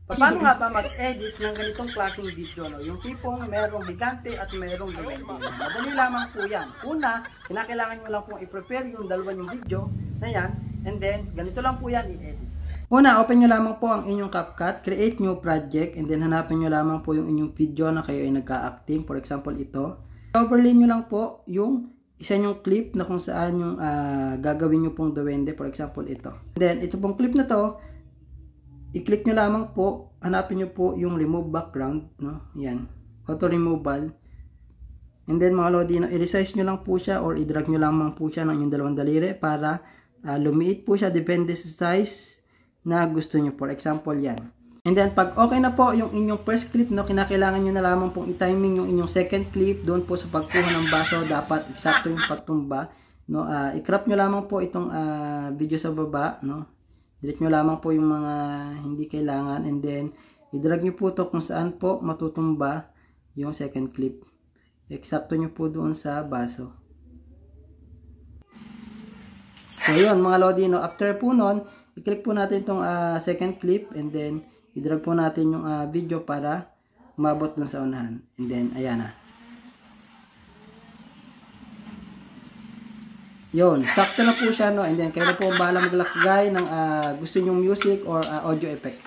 Paano nga ba mag-edit ng ganitong klaseng video? No? Yung tipong merong higante at merong duwende. Madali lamang po yan. Una, kinakailangan nyo lang pong i-prepare yung dalawa yung video na yan. And then, ganito lang po yan i-edit. Una, open nyo lamang po ang inyong CapCut, create new project, and then hanapin nyo lamang po yung inyong video na kayo ay nagka-acting. For example, ito. Overlay nyo lang po yung isa nyong clip na kung saan yung gagawin nyo pong duwende. For example, ito. And then, ito pong clip na to, i-click nyo lamang po, hanapin nyo po yung remove background, no? Yan, auto removal. And then mga lodi, no, i-resize nyo lang po siya or i-drag nyo lamang po siya ng inyong dalawang daliri para lumiit po siya, depende sa size na gusto nyo. For example, yan. And then pag okay na po yung inyong first clip, no, kinakailangan nyo na lamang pong i-timing yung inyong second clip. Doon po sa pagkuha ng baso, dapat eksakto yung pagtumba, no? I-crop nyo lamang po itong video sa baba, no? Delete nyo lamang po yung mga hindi kailangan, and then i-drag nyo po to kung saan po matutumba yung second clip. Eksakto nyo po doon sa baso. So yun mga lodi, no? After po nun, i-click po natin itong second clip, and then i-drag po natin yung video para umabot dun sa unahan. And then ayan na. Yun, sakto na po siya, no? And then kayo na po bahala maglagay ng gusto nyong music or audio effect.